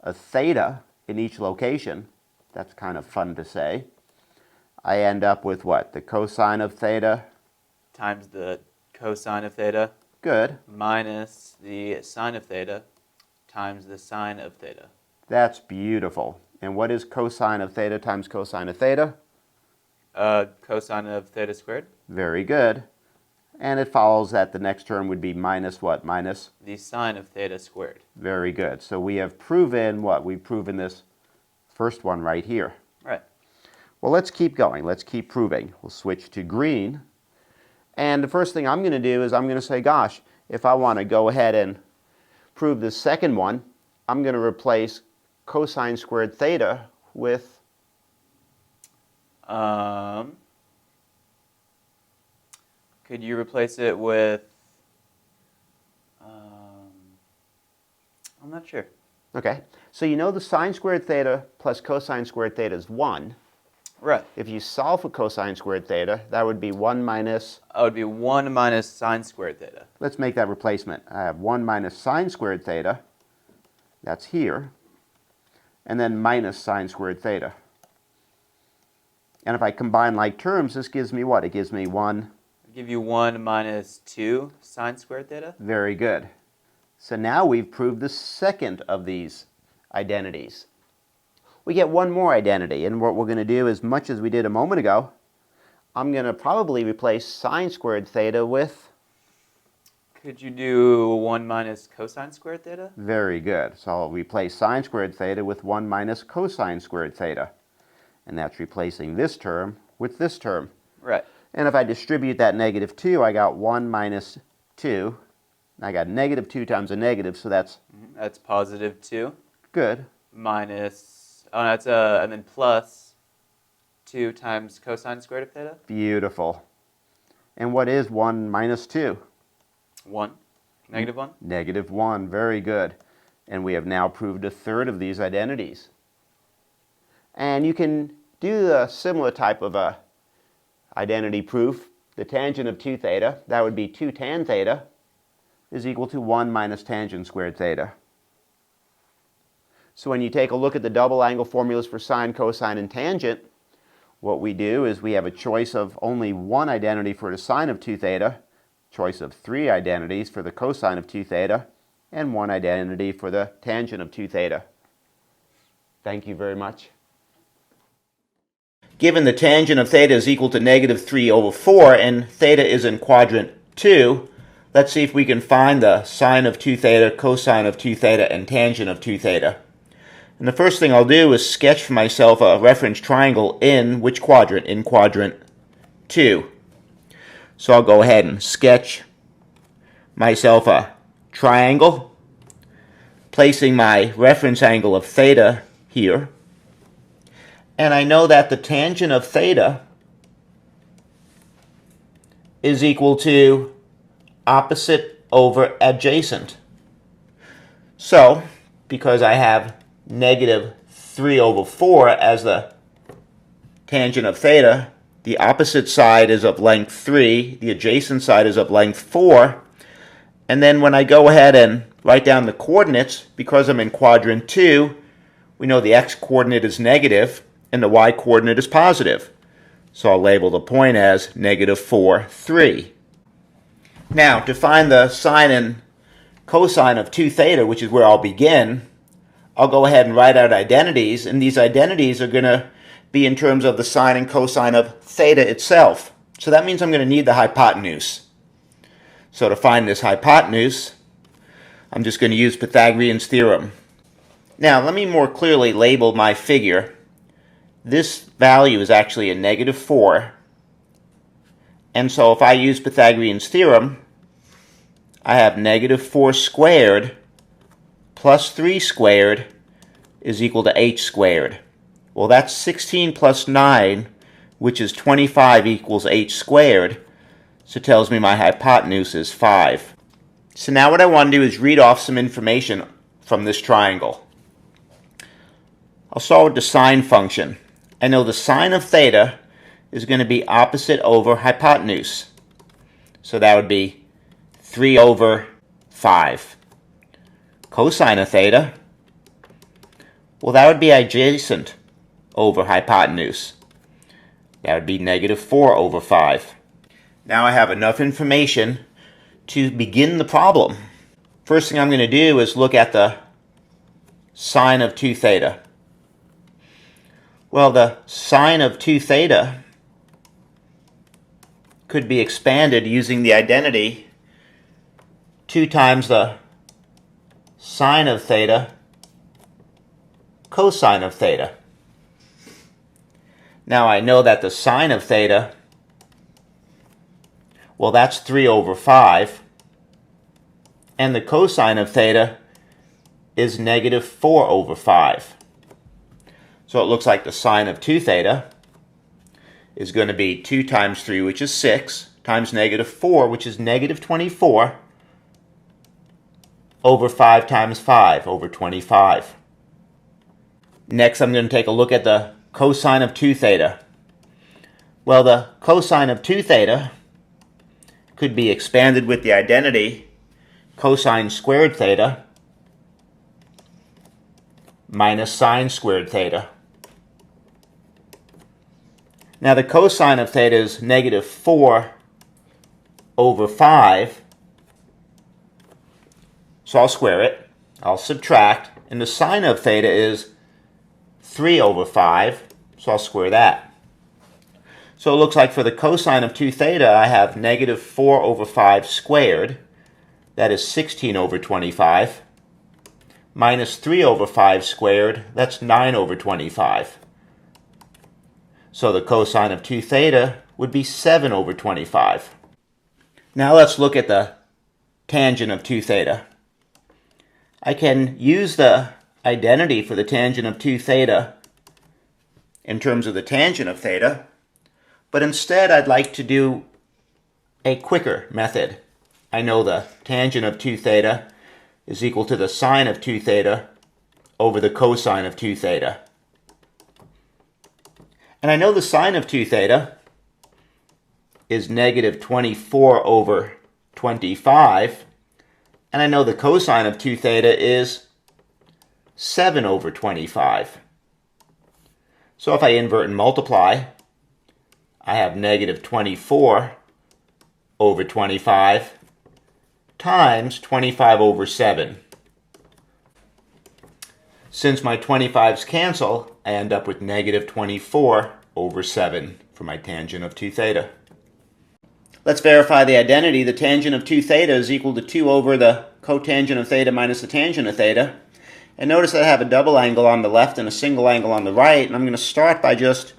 a theta in each location, that's kind of fun to say, I end up with what? The cosine of theta? Times the cosine of theta. Good. Minus the sine of theta times the sine of theta. That's beautiful. And what is cosine of theta times cosine of theta? Cosine of theta squared. Very good. And it follows that the next term would be minus what? Minus? The sine of theta squared. Very good. So we have proven what? We've proven this first one right here. Right. Well, let's keep going. Let's keep proving. We'll switch to green. And the first thing I'm going to do is I'm going to say, gosh, if I want to go ahead and prove the second one, I'm going to replace cosine squared theta with, could you replace it with, I'm not sure. okay, so you know the sine squared theta plus cosine squared theta is 1. Right. If you solve for cosine squared theta, that would be 1 minus, That would be 1 minus sine squared theta. let's make that replacement. I have 1 minus sine squared theta, that's here, and then minus sine squared theta. And if I combine like terms, this gives me what? It gives me 1. I'll give you 1 minus 2 sine squared theta. Very good. So now we've proved the second of these identities. We get one more identity, and what we're going to do, as much as we did a moment ago, I'm going to probably replace sine squared theta with, Could you do 1 minus cosine squared theta? very good. So I'll replace sine squared theta with 1 minus cosine squared theta. And that's replacing this term with this term. Right. And if I distribute that negative 2, I got 1 minus 2. I got negative 2 times a negative, so that's That's positive 2 good. minus, oh, that's and then plus 2 times cosine squared of theta. Beautiful. And what is 1 minus 2? 1. Negative 1. Negative 1. Very good. And we have now proved a third of these identities. And you can do a similar type of a identity proof. The tangent of 2 theta, that would be 2 tan theta, is equal to 1 minus tangent squared theta. So when you take a look at the double angle formulas for sine, cosine, and tangent, what we do is we have a choice of only one identity for the sine of 2 theta, choice of 3 identities for the cosine of 2 theta, and 1 identity for the tangent of 2 theta. Thank you very much. Given the tangent of theta is equal to negative 3 over 4, and theta is in quadrant 2, let's see if we can find the sine of 2 theta, cosine of 2 theta, and tangent of 2 theta. And the first thing I'll do is sketch for myself a reference triangle in which quadrant? In quadrant 2. So I'll go ahead and sketch myself a triangle, placing my reference angle of theta here. And I know that the tangent of theta is equal to opposite over adjacent. So, because I have negative 3 over 4 as the tangent of theta, the opposite side is of length 3, the adjacent side is of length 4, and then when I go ahead and write down the coordinates, because I'm in quadrant 2, we know the x-coordinate is negative, and the y-coordinate is positive. So I'll label the point as negative 4, 3. Now, to find the sine and cosine of 2 theta, which is where I'll begin, I'll go ahead and write out identities, and these identities are going to be in terms of the sine and cosine of theta itself. So that means I'm going to need the hypotenuse. So to find this hypotenuse, I'm just going to use Pythagorean's theorem. Now, let me more clearly label my figure. This value is actually a negative 4. And so if I use Pythagorean's theorem, I have negative 4 squared plus 3 squared is equal to 8 squared. Well, that's 16 plus 9, which is 25, equals 8 squared. So it tells me my hypotenuse is 5. So now what I want to do is read off some information from this triangle. I'll start with the sine function. I know the sine of theta is going to be opposite over hypotenuse. So that would be 3 over 5. Cosine of theta, well, that would be adjacent over hypotenuse. That would be negative 4 over 5. Now I have enough information to begin the problem. First thing I'm going to do is look at the sine of 2 theta. Well, the sine of 2 theta could be expanded using the identity 2 times the sine of theta cosine of theta. Now I know that the sine of theta, well, that's 3 over 5, and the cosine of theta is negative 4 over 5. So it looks like the sine of 2 theta is going to be 2 times 3, which is 6, times negative 4, which is negative 24, over 5 times 5, over 25. Next, I'm going to take a look at the cosine of 2 theta. Well, the cosine of 2 theta could be expanded with the identity cosine squared theta minus sine squared theta. Now the cosine of theta is negative 4 over 5, so I'll square it, I'll subtract, and the sine of theta is 3 over 5, so I'll square that. So it looks like for the cosine of 2 theta, I have negative 4 over 5 squared, that is 16 over 25, minus 3 over 5 squared, that's 9 over 25. So the cosine of 2 theta would be 7 over 25. Now let's look at the tangent of 2 theta. I can use the identity for the tangent of 2 theta in terms of the tangent of theta, but instead I'd like to do a quicker method. I know the tangent of 2 theta is equal to the sine of 2 theta over the cosine of 2 theta. And I know the sine of 2 theta is negative 24 over 25, and I know the cosine of 2 theta is 7 over 25. So if I invert and multiply, I have negative 24 over 25 times 25 over 7. Since my 25's cancel, I end up with negative 24 over 7 for my tangent of 2 theta. Let's verify the identity. The tangent of 2 theta is equal to 2 over the cotangent of theta minus the tangent of theta. And notice that I have a double angle on the left and a single angle on the right. And I'm going to start by just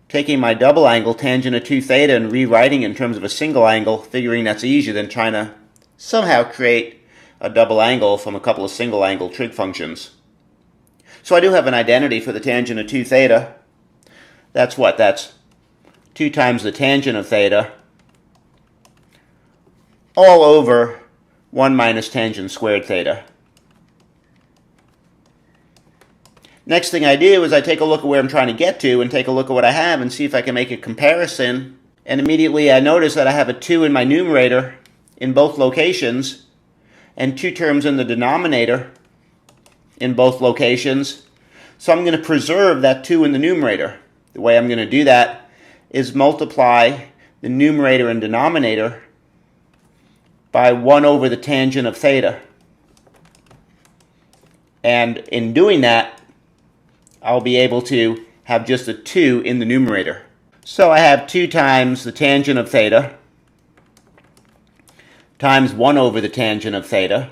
taking my double angle, tangent of 2 theta, and rewriting it in terms of a single angle, figuring that's easier than trying to somehow create a double angle from a couple of single angle trig functions. So I do have an identity for the tangent of 2 theta. That's what? That's 2 times the tangent of theta all over 1 minus tangent squared theta. Next thing I do is I take a look at where I'm trying to get to and take a look at what I have and see if I can make a comparison. And immediately I notice that I have a 2 in my numerator in both locations and 2 terms in the denominator in both locations. So I'm going to preserve that 2 in the numerator. The way I'm going to do that is multiply the numerator and denominator by 1 over the tangent of theta. And in doing that, I'll be able to have just a 2 in the numerator. So I have 2 times the tangent of theta times 1 over the tangent of theta.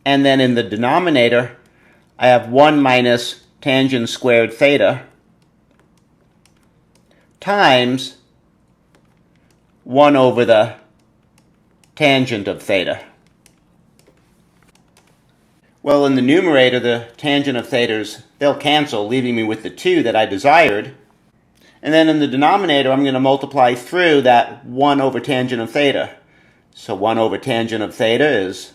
And then in the denominator, I have 1 minus tangent squared theta times 1 over the tangent of theta. Well, in the numerator, the tangent of thetas, they'll cancel, leaving me with the 2 that I desired. And then in the denominator, I'm going to multiply through that 1 over tangent of theta. So 1 over tangent of theta is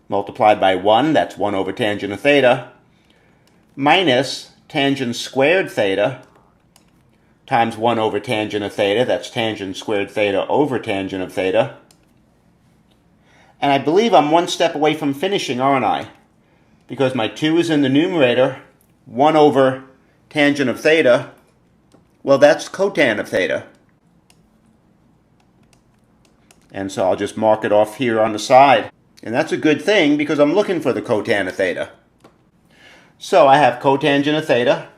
multiplied by 1, that's 1 over tangent of theta, minus tangent squared theta times 1 over tangent of theta, that's tangent squared theta over tangent of theta. And I believe I'm one step away from finishing, aren't I? Because my 2 is in the numerator, 1 over tangent of theta Well, that's cotan of theta. And so I'll just mark it off here on the side. And that's a good thing because I'm looking for the cotan of theta. So I have cotangent of theta,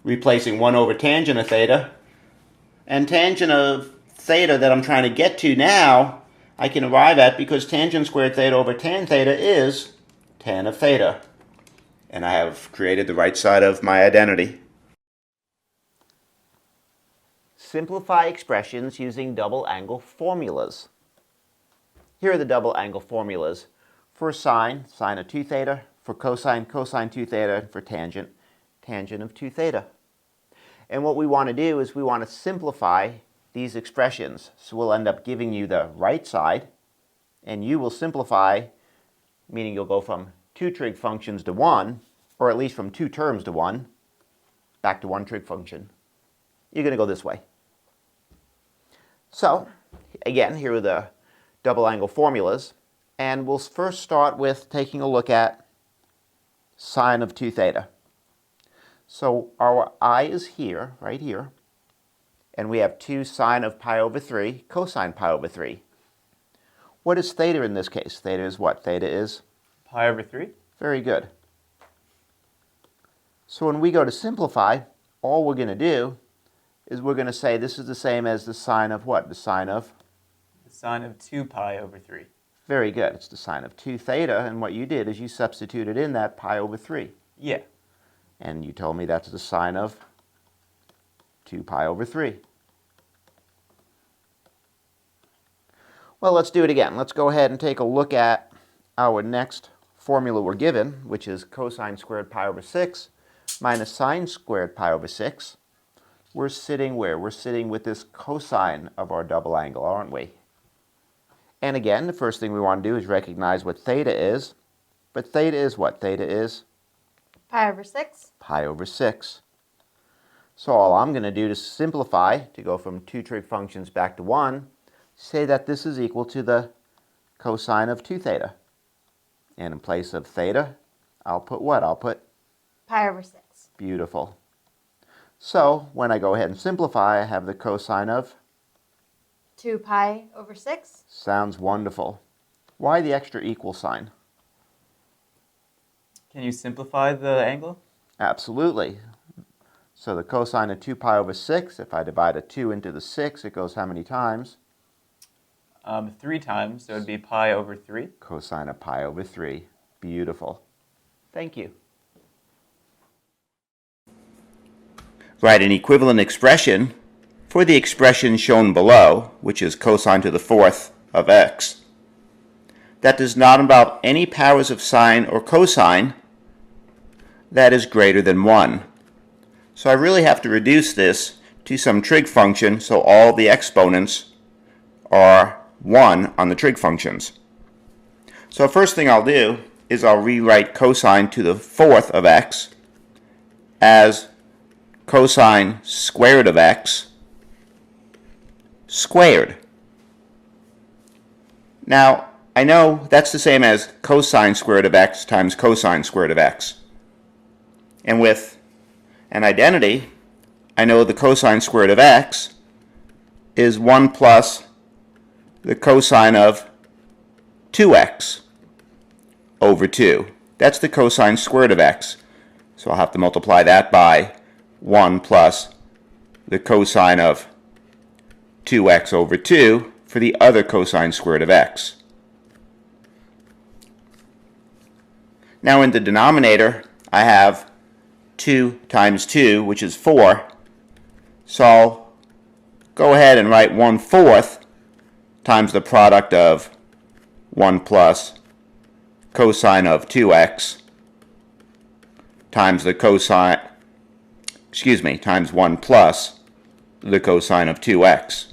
replacing 1 over tangent of theta. And tangent of theta that I'm trying to get to now, I can arrive at because tangent squared theta over tan theta is tan of theta. And I have created the right side of my identity. Simplify expressions using double angle formulas. Here are the double angle formulas. For sine, sine of 2 theta. For cosine, cosine 2 theta. For tangent, tangent of 2 theta. And what we want to do is we want to simplify these expressions. So we'll end up giving you the right side, and you will simplify, meaning you'll go from 2 trig functions to 1, or at least from 2 terms to 1, back to 1 trig function. You're going to go this way. So, again, here are the double angle formulas, and we'll first start with taking a look at sine of 2 theta. So our I is here, right here, and we have 2 sine of pi over 3, cosine pi over 3. What is theta in this case? Theta is what? Theta is? Pi over 3. Very good. So when we go to simplify, all we're going to do is we're going to say this is the same as the sine of what? The sine of? The sine of 2 pi over 3. Very good. It's the sine of 2 theta, and what you did is you substituted in that pi over 3. Yeah. And you told me that's the sine of 2 pi over 3. Well, let's do it again. Let's go ahead and take a look at our next formula we're given, which is cosine squared pi over 6 minus sine squared pi over 6. We're sitting where? We're sitting with this cosine of our double angle, aren't we? And again, the first thing we want to do is recognize what theta is. But theta is what? Theta is? Pi over 6. Pi over 6. So all I'm going to do to simplify, to go from 2 trig functions back to 1, say that this is equal to the cosine of 2 theta. And in place of theta, I'll put what? I'll put? Pi over 6. Beautiful. So when I go ahead and simplify, I have the cosine of? 2 pi over 6. Sounds wonderful. Why the extra equal sign? Can you simplify the angle? Absolutely. So the cosine of 2 pi over 6, if I divide a 2 into the 6, it goes how many times? 3 times, so it would be pi over 3. Cosine of pi over 3. Beautiful. Thank you. Write an equivalent expression for the expression shown below, which is cosine to the 4th of x, that does not involve any powers of sine or cosine that is greater than 1. So I really have to reduce this to some trig function so all the exponents are 1 on the trig functions. So first thing I'll do is I'll rewrite cosine to the 4th of x as cosine squared of x squared. Now, I know that's the same as cosine squared of x times cosine squared of x. And with an identity, I know the cosine squared of x is 1 plus the cosine of 2x over 2. That's the cosine squared of x. So I'll have to multiply that by 1 plus the cosine of 2x over 2 for the other cosine squared of x. Now in the denominator, I have 2 times 2, which is 4. So I'll go ahead and write 1/4 times the product of 1 plus cosine of 2x times the cosine, times 1 plus the cosine of 2x.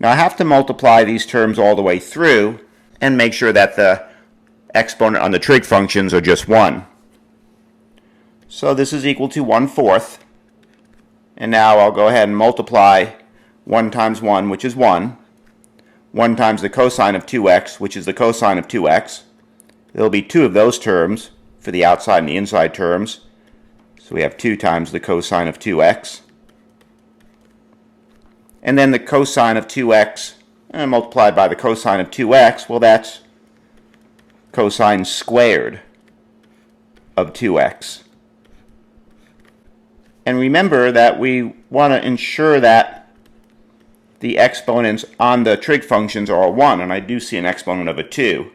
Now I have to multiply these terms all the way through and make sure that the exponent on the trig functions are just 1. So this is equal to 1/4. And now I'll go ahead and multiply 1 times 1, which is 1. 1 times the cosine of 2x, which is the cosine of 2x. There will be 2 of those terms for the outside and the inside terms. So we have 2 times the cosine of 2x. And then the cosine of 2x multiplied by the cosine of 2x, well, that's cosine squared of 2x. And remember that we want to ensure that the exponents on the trig functions are 1, and I do see an exponent of a 2.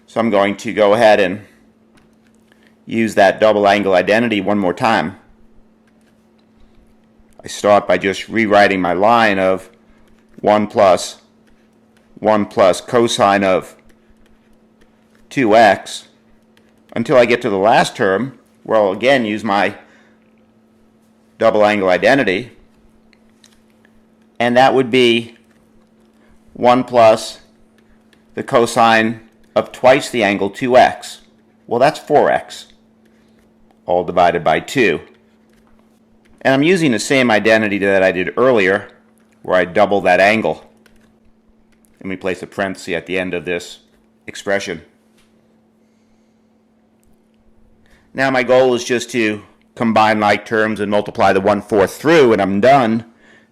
So I'm going to go ahead and use that double angle identity one more time. I start by just rewriting my line of 1 plus cosine of 2x until I get to the last term, where I'll again use my double angle identity, and that would be 1 plus the cosine of twice the angle 2x. Well, that's 4x, all divided by 2. And I'm using the same identity that I did earlier, where I double that angle. And we place a parenthesis at the end of this expression. Now my goal is just to combine like terms and multiply the 1/4 through, and I'm done,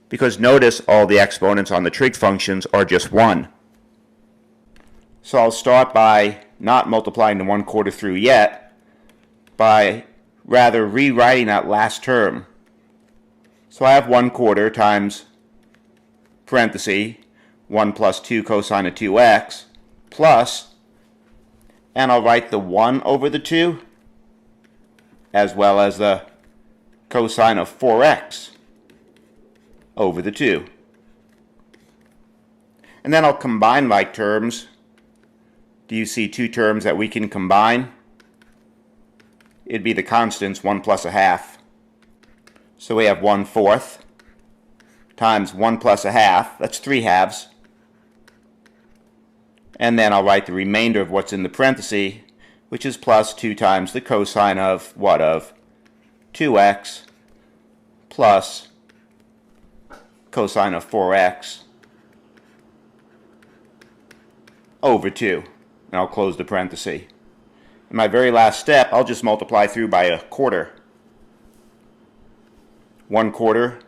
because notice all the exponents on the trig functions are just 1. So I'll start by not multiplying the 1/4 through yet, by rather rewriting that last term. So I have 1/4 times parenthesis 1 plus 2 cosine of 2x plus, and I'll write the 1 over the 2 as well as the cosine of 4x over the 2. And then I'll combine like terms. Do you see 2 terms that we can combine? It'd be the constants 1 plus a half. So we have 1/4 times 1 plus a half, that's 3 halves. And then I'll write the remainder of what's in the parenthesis, which is plus 2 times the cosine of what? Of 2x plus cosine of 4x over 2. And I'll close the parenthesis. In my very last step, I'll just multiply through by a quarter. 1/4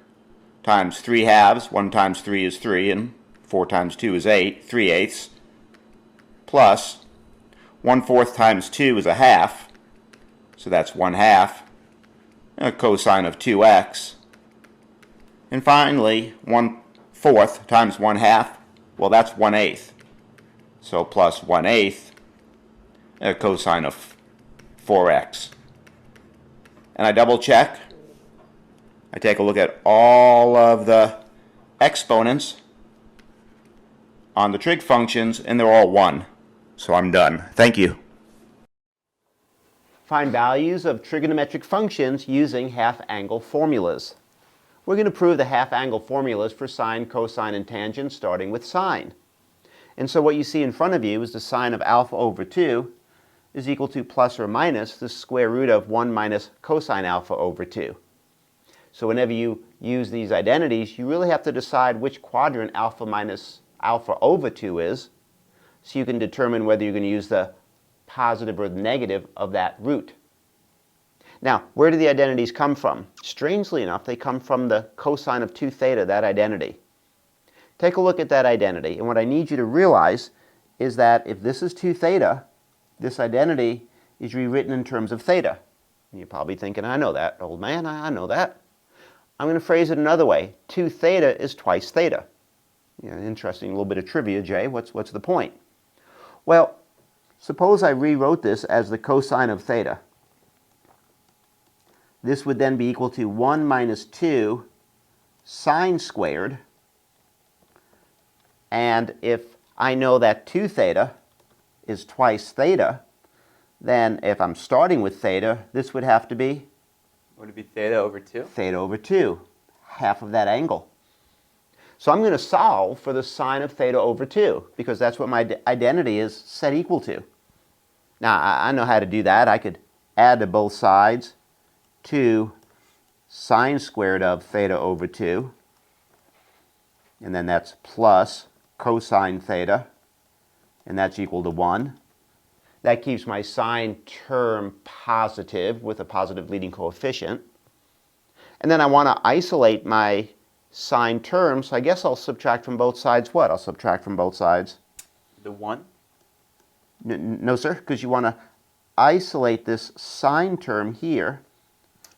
times 3 halves. 1 times 3 is 3, and 4 times 2 is 8, 3/8, plus 1/4 times 2 is a half, so that's 1/2, a cosine of 2x. And finally, 1/4 times 1/2, well, that's 1/8, so plus 1/8, a cosine of 4x. And I double check. I take a look at all of the exponents on the trig functions, and they're all 1. So I'm done. Thank you. Find values of trigonometric functions using half-angle formulas. We're going to prove the half-angle formulas for sine, cosine, and tangent, starting with sine. And so what you see in front of you is the sine of alpha over 2 is equal to plus or minus the square root of 1 minus cosine alpha over 2. So whenever you use these identities, you really have to decide which quadrant alpha minus alpha over 2 is, so you can determine whether you're going to use the positive or the negative of that root. Now, where do the identities come from? Strangely enough, they come from the cosine of 2 theta, that identity. Take a look at that identity, and what I need you to realize is that if this is 2 theta, this identity is rewritten in terms of theta. And you're probably thinking, I know that, old man, I know that. I'm going to phrase it another way. 2 theta is twice theta. Yeah, interesting little bit of trivia, Jay. What's the point? Well, suppose I rewrote this as the cosine of theta. This would then be equal to 1 minus 2 sine squared. And if I know that 2 theta is twice theta, then if I'm starting with theta, this would have to be? Would it be theta over 2? Theta over 2, half of that angle. So I'm going to solve for the sine of theta over 2, because that's what my identity is set equal to. Now, I know how to do that. I could add to both sides 2 sine squared of theta over 2, and then that's plus cosine theta, and that's equal to 1. That keeps my sine term positive with a positive leading coefficient. And then I want to isolate my sine term, so I guess I'll subtract from both sides what? I'll subtract from both sides. The 1? No, sir, because you want to isolate this sine term here.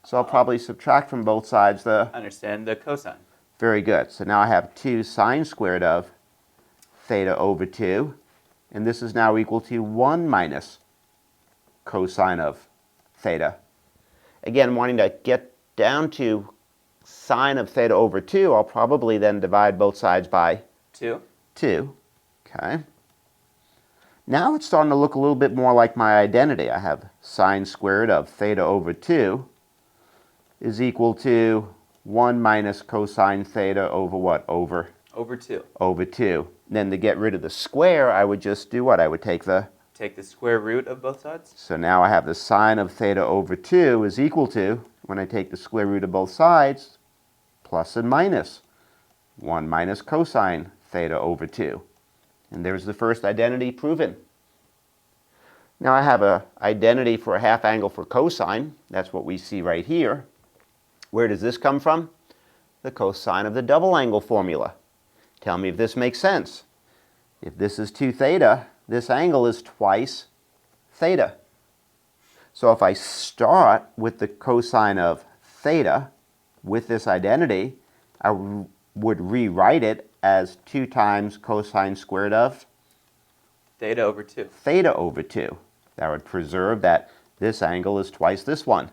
So I'll probably subtract from both sides the... Understand the cosine. Very good. So now I have 2 sine squared of theta over 2. And this is now equal to 1 minus cosine of theta. Again, wanting to get down to sine of theta over 2, I'll probably then divide both sides by 2. 2. Okay. Now it's starting to look a little bit more like my identity. I have sine squared of theta over 2 is equal to 1 minus cosine theta over what? Over 2. Over 2. Then to get rid of the square, I would just do what? I would take the... Take the square root of both sides. So now I have the sine of theta over 2 is equal to, when I take the square root of both sides, plus and minus 1 minus cosine theta over 2. And there's the first identity proven. Now I have an identity for a half angle for cosine. That's what we see right here. Where does this come from? The cosine of the double angle formula. Tell me if this makes sense. If this is 2 theta, this angle is twice theta. So if I start with the cosine of theta with this identity, I would rewrite it as 2 times cosine squared of Theta over 2. Theta over 2. That would preserve that this angle is twice this one.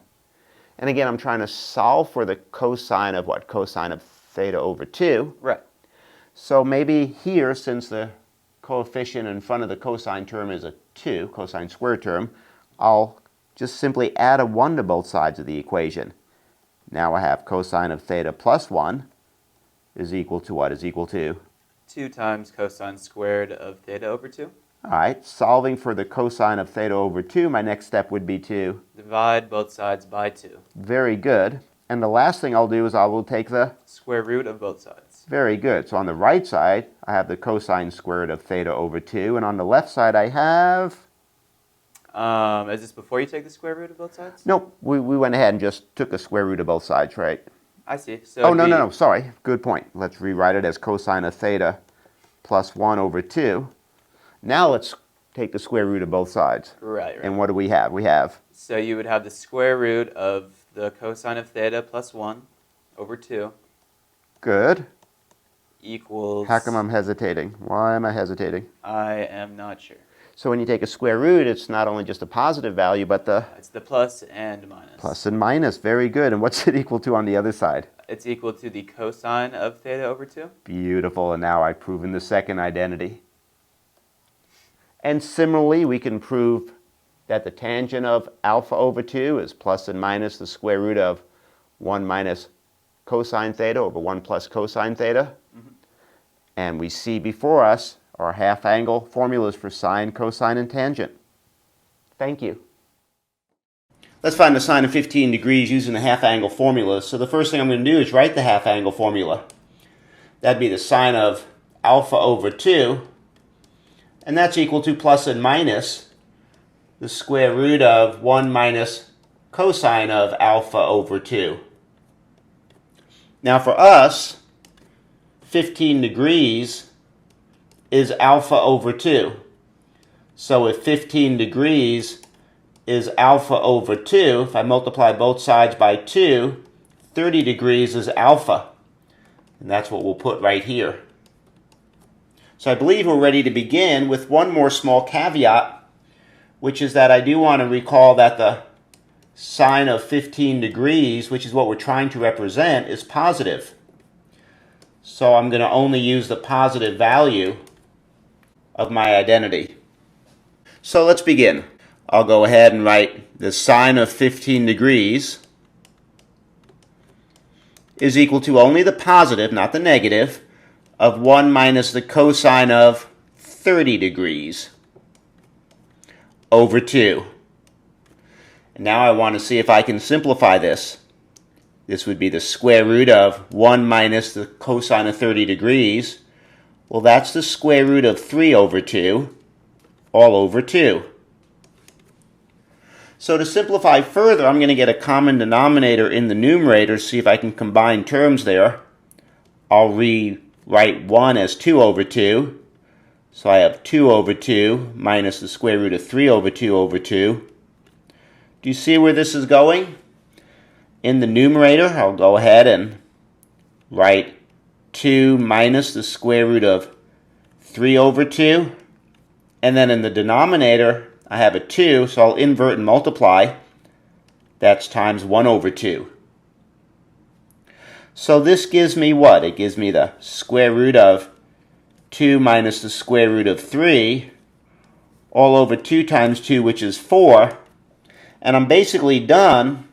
And again, I'm trying to solve for the cosine of what? Cosine of theta over 2. Right. So maybe here, since the coefficient in front of the cosine term is a 2, cosine squared term, I'll just simply add a 1 to both sides of the equation. Now I have cosine of theta plus 1 is equal to what? Is equal to? 2 times cosine squared of theta over 2. All right, solving for the cosine of theta over 2, my next step would be to? Divide both sides by 2. Very good. And the last thing I'll do is I will take the? Square root of both sides. Very good. So on the right side, I have the cosine squared of theta over 2. And on the left side, I have? Is this before you take the square root of both sides? Nope. We went ahead and just took a square root of both sides, right? I see. So Oh, no. Sorry. Good point. Let's rewrite it as cosine of theta plus 1 over 2. Now let's take the square root of both sides. Right. And what do we have? We have? So you would have the square root of the cosine of theta plus 1 over 2 Good. equals... How come I'm hesitating? Why am I hesitating? I am not sure. So when you take a square root, it's not only just a positive value, but the? It's the plus and minus. Plus and minus. Very good. And what's it equal to on the other side? It's equal to the cosine of theta over 2. Beautiful. And now I've proven the second identity. And similarly, we can prove that the tangent of alpha over 2 is plus and minus the square root of 1 minus cosine theta over 1 plus cosine theta. And we see before us our half angle formulas for sine, cosine, and tangent. Thank you. Let's find the sine of 15 degrees using the half angle formula. So the first thing I'm going to do is write the half angle formula. That'd be the sine of alpha over 2. And that's equal to plus and minus the square root of 1 minus cosine of alpha over 2. Now for us, 15 degrees is alpha over 2. So if 15 degrees is alpha over 2, if I multiply both sides by 2, 30 degrees is alpha. And that's what we'll put right here. So I believe we're ready to begin with one more small caveat, which is that I do want to recall that the sine of 15 degrees, which is what we're trying to represent, is positive. So I'm going to only use the positive value of my identity. So let's begin. I'll go ahead and write the sine of 15 degrees is equal to only the positive, not the negative, of 1 minus the cosine of 30 degrees over 2. And now I want to see if I can simplify this. This would be the square root of 1 minus the cosine of 30 degrees. Well, that's the square root of 3 over 2, all over 2. So to simplify further, I'm going to get a common denominator in the numerator, see if I can combine terms there. I'll rewrite 1 as 2 over 2. So I have 2 over 2 minus the square root of 3 over 2 over 2. Do you see where this is going? In the numerator, I'll go ahead and write 2 minus the square root of 3 over 2. And then in the denominator, I have a 2, so I'll invert and multiply. That's times 1 over 2. So this gives me what? It gives me the square root of 2 minus the square root of 3 all over 2 times 2, which is 4. And I'm basically done.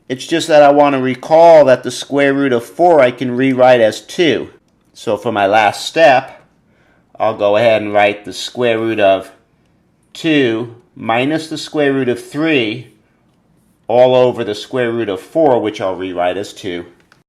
It's just that I want to recall that the square root of 4 I can rewrite as 2. So for my last step, I'll go ahead and write the square root of 2 minus the square root of 3 all over the square root of 4, which I'll rewrite as 2.